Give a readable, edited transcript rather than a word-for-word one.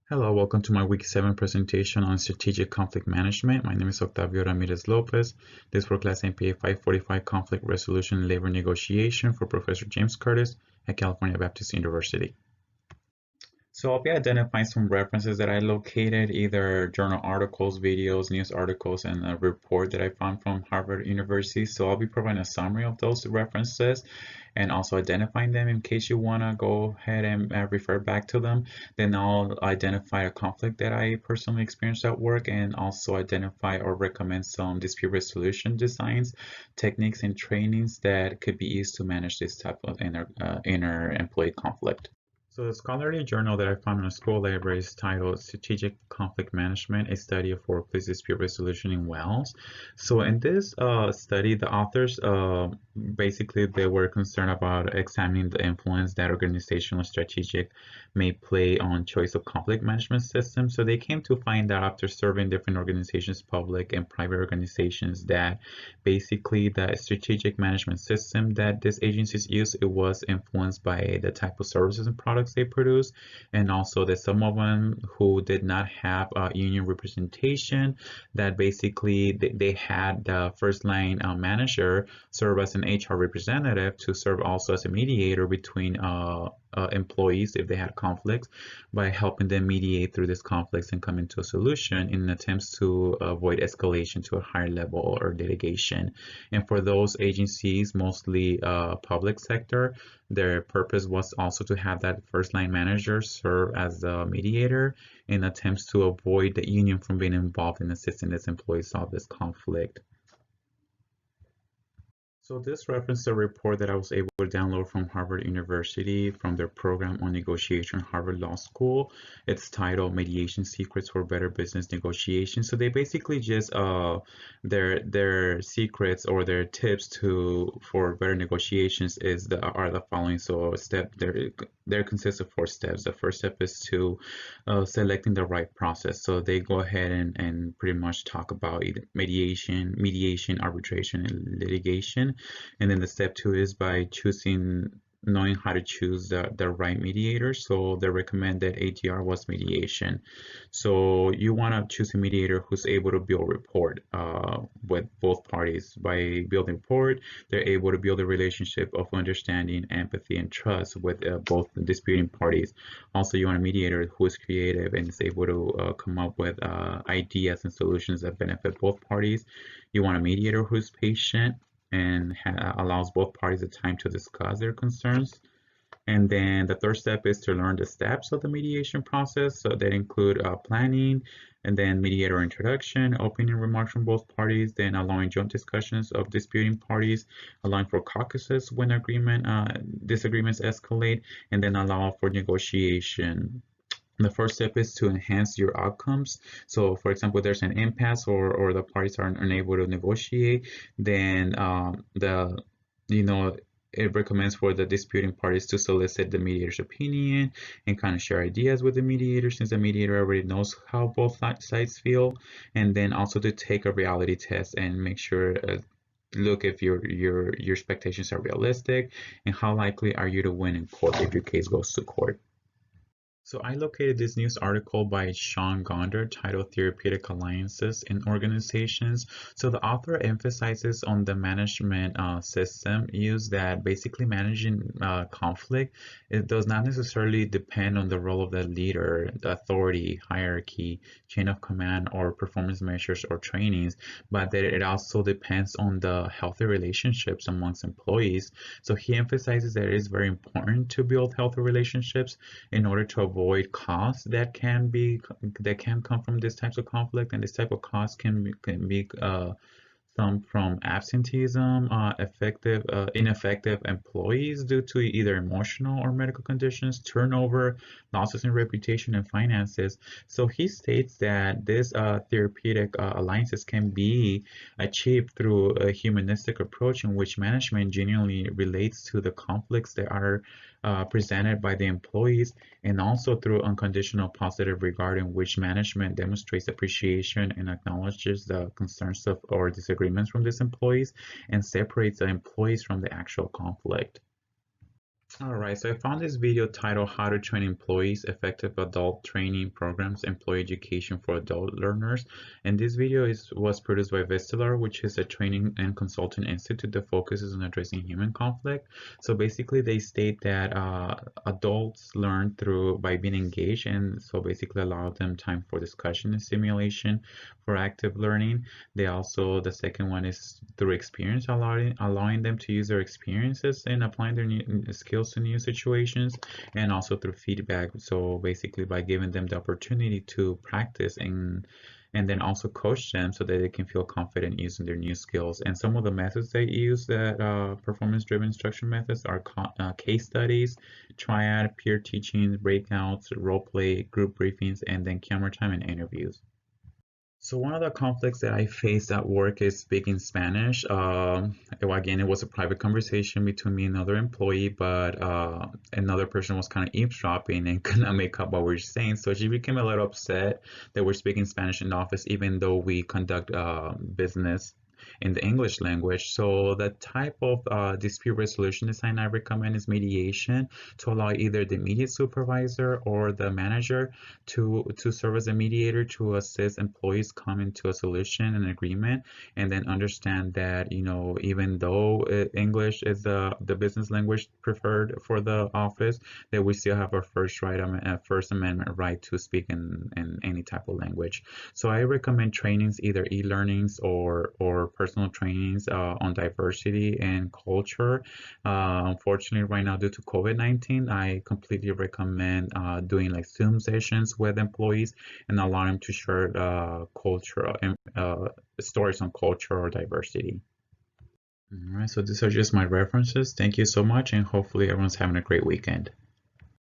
Hello, welcome to my week 7 presentation on strategic conflict management. My name is Octavio Ramirez Lopez. This for class MPA 545 conflict resolution and labor negotiation for Professor James Curtis at California Baptist University. So I'll be identifying some references that I located, either journal articles, videos, news articles, and a report that I found from Harvard University. So I'll be providing a summary of those references and also identifying them in case you want to go ahead and refer back to them. Then I'll identify a conflict that I personally experienced at work and also identify or recommend some dispute resolution designs, techniques, and trainings that could be used to manage this type of inner employee conflict. So the scholarly journal that I found in a school library is titled Strategic Conflict Management, a Study of Workplace Dispute Resolution in Wales. So in this study, the authors basically they were concerned about examining the influence that organizational strategic may play on choice of conflict management systems. So they came to find that after surveying different organizations, public and private organizations, that basically the strategic management system that these agencies use, it was influenced by the type of services and products they produce, and also that some of them who did not have union representation, that basically they had the first line manager serve as an HR representative to serve also as a mediator between employees if they had conflicts, by helping them mediate through these conflicts and come into a solution in attempts to avoid escalation to a higher level or litigation. And for those agencies, mostly public sector, their purpose was also to have that first line manager serve as a mediator in attempts to avoid the union from being involved in assisting its employees solve this conflict. So this references a report that I was able to download from Harvard University from their program on negotiation, Harvard Law School. It's titled Mediation Secrets for Better Business Negotiation. So they basically just their secrets or their tips for better negotiations are the following. So there consists of 4 steps. The first step is to selecting the right process. So they go ahead and pretty much talk about either mediation, arbitration, and litigation. And then the step 2 is by knowing how to choose the right mediator. So the recommended ADR was mediation. So you want to choose a mediator who's able to build rapport with both parties. By building rapport, they're able to build a relationship of understanding, empathy, and trust with both the disputing parties. Also, you want a mediator who is creative and is able to come up with ideas and solutions that benefit both parties. You want a mediator who's patient and allows both parties the time to discuss their concerns. And then the third step is to learn the steps of the mediation process. So that include planning, and then mediator introduction, opening remarks from both parties, then allowing joint discussions of disputing parties, allowing for caucuses when disagreements escalate, and then allow for negotiation. The first step is to enhance your outcomes. So for example, there's an impasse or the parties are unable to negotiate, then you know it recommends for the disputing parties to solicit the mediator's opinion and kind of share ideas with the mediator, since the mediator already knows how both sides feel. And then also to take a reality test and make sure look if your expectations are realistic, and how likely are you to win in court if your case goes to court. So I located this news article by Sean Gonder titled Therapeutic Alliances in Organizations. So the author emphasizes on the management system use, that basically managing conflict, it does not necessarily depend on the role of the leader, the authority, hierarchy, chain of command, or performance measures or trainings, but that it also depends on the healthy relationships amongst employees. So he emphasizes that it is very important to build healthy relationships in order to avoid costs that can come from this types of conflict. And this type of cost can be some from absenteeism, ineffective employees due to either emotional or medical conditions, turnover, losses in reputation and finances. So he states that this therapeutic alliances can be achieved through a humanistic approach in which management genuinely relates to the conflicts that are presented by the employees, and also through unconditional positive regard in which management demonstrates appreciation and acknowledges the concerns of or disagreements from these employees and separates the employees from the actual conflict. All right, so I found this video titled How to Train Employees, Effective Adult Training Programs, Employee Education for Adult Learners. And this video was produced by Vestilar, which is a training and consulting institute that focuses on addressing human conflict. So basically they state that adults learn by being engaged, and so basically allow them time for discussion and simulation for active learning. The second one is through experience, allowing them to use their experiences and applying their new skills to new situations, and also through feedback. So basically by giving them the opportunity to practice and then also coach them so that they can feel confident using their new skills. And some of the methods they use, that performance-driven instruction methods, are case studies, triad, peer teaching, breakouts, role play, group briefings, and then camera time and interviews. So one of the conflicts that I faced at work is speaking Spanish. Again, it was a private conversation between me and another employee, but another person was kind of eavesdropping and could not make up what we were saying. So she became a little upset that we're speaking Spanish in the office, even though we conduct business in the English language. So the type of dispute resolution design I recommend is mediation, to allow either the immediate supervisor or the manager to serve as a mediator to assist employees coming to a solution and agreement, and then understand that, even though English is the business language preferred for the office, that we still have our First Amendment right to speak in any type of language. So I recommend trainings, either e-learnings or personal trainings on diversity and culture. Unfortunately, right now, due to COVID-19, I completely recommend doing like Zoom sessions with employees and allow them to share culture and stories on culture or diversity. All right, so these are just my references. Thank you so much, and hopefully everyone's having a great weekend.